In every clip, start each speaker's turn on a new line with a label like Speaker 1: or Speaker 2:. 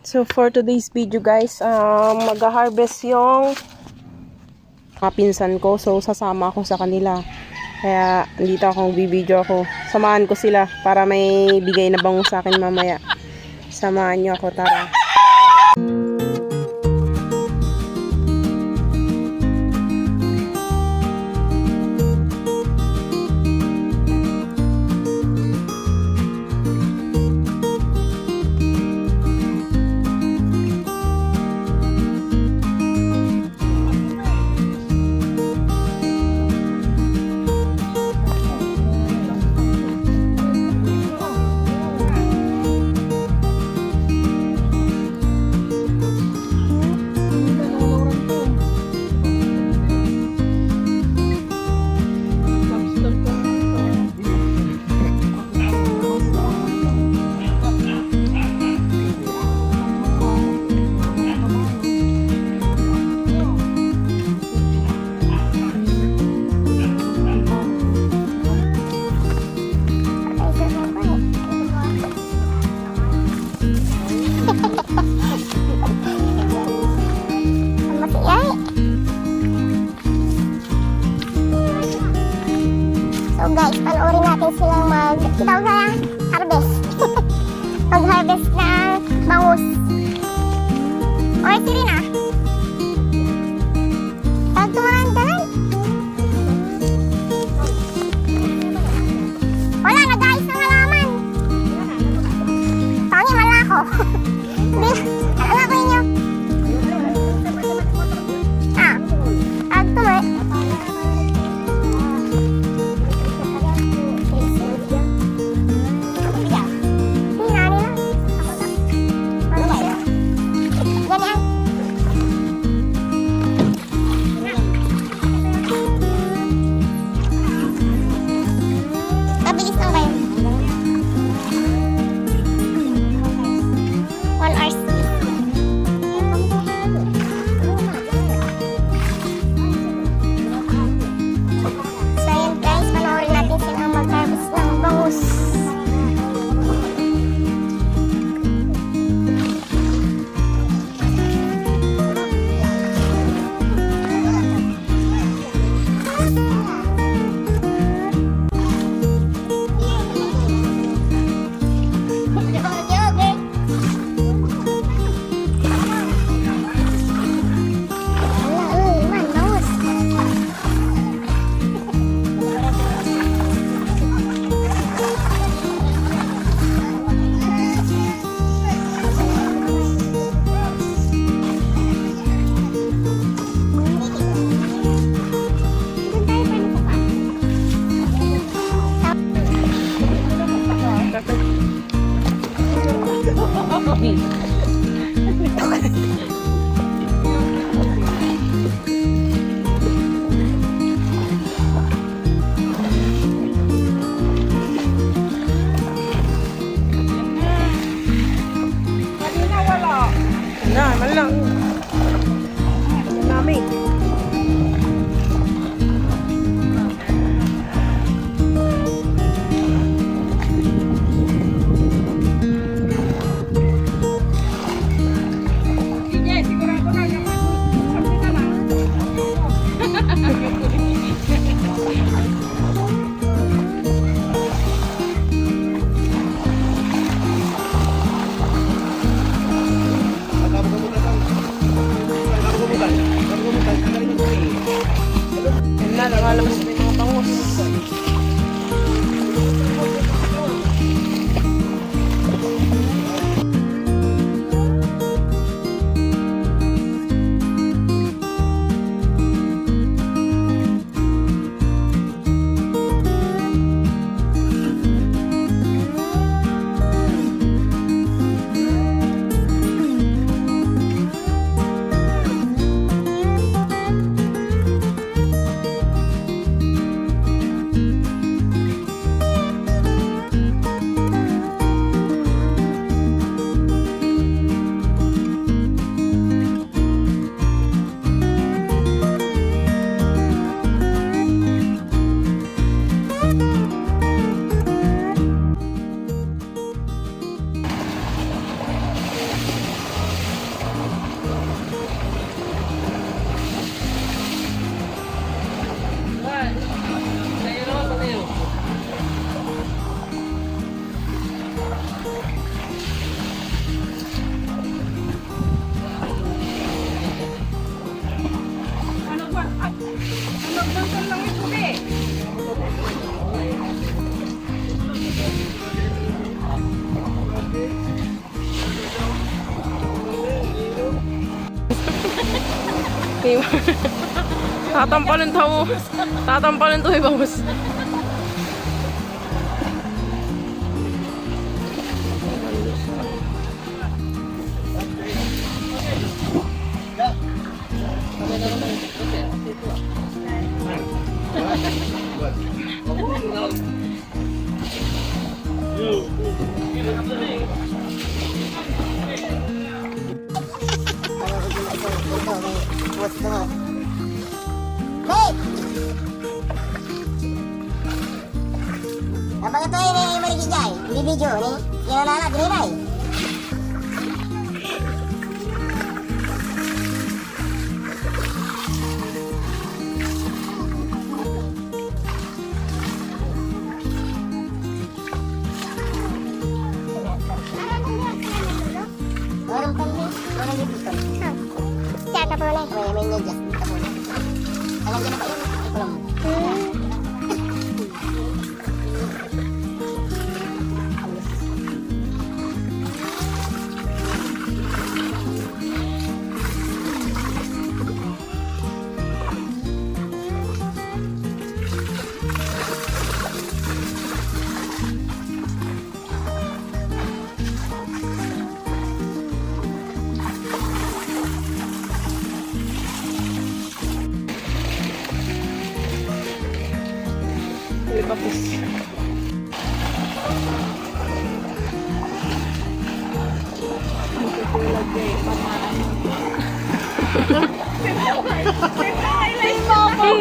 Speaker 1: So for today's video guys, mag-harvest yung mga pinsan ko. So sasama ako sa kanila. Kaya dito akong bibideo ako. Samahan ko sila para may bigay na bango sa akin mamaya. Samahan niyo ako, tara.
Speaker 2: So guys, panoorin natin silang harvest. Mag-harvest ng bangus. Or si Rina. Tag tumarandalan. Wala, nag-ayos ng halaman. Tangi, wala ako. Hindi, wala ko inyo. Tag tumarandalan.
Speaker 1: Malang. Namin. Sige, Tatampalan tao. Tatampalan to ibang bus.
Speaker 2: Hey! Abang ito ay marigigay. Hindi video ni. Kinalala, giniray. Orang pandi, orang dito. Siapa boleh? Oh, ya main aja. Alam ko na ba yun? Alam.
Speaker 1: Tapos.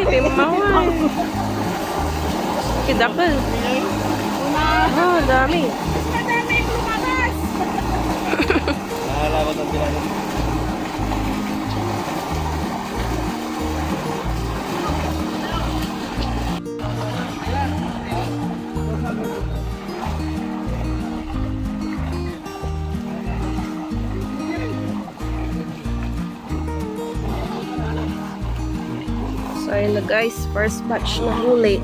Speaker 1: Timawan. Kidakal. Ah, dami.
Speaker 3: Nakalabat ang tinanong.
Speaker 1: So ayun na guys, first batch na huli.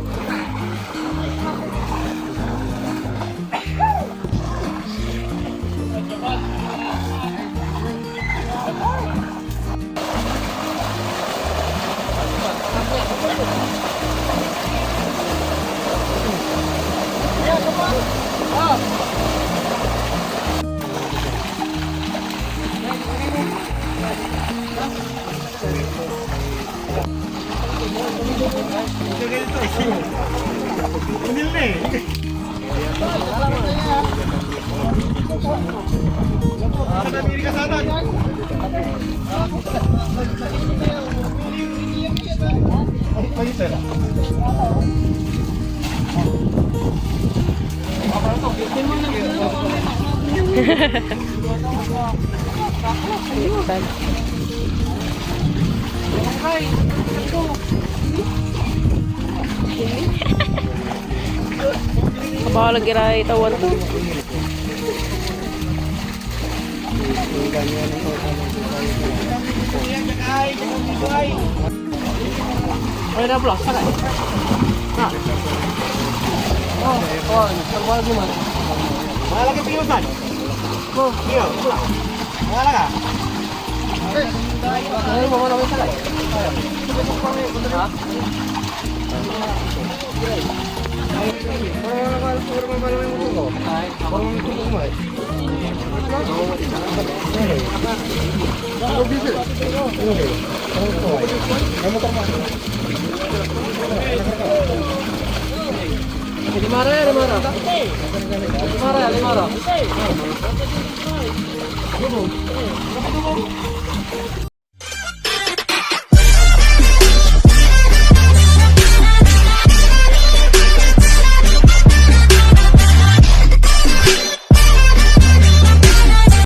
Speaker 1: Kabala giray tawan to.
Speaker 3: Ay, na plus. Sakay. Ha. Oh, nagwala gimana? Wala ka pinusan. Oh, iyo. Wala ka. Ay, mo na may sakay. Ha? Lima.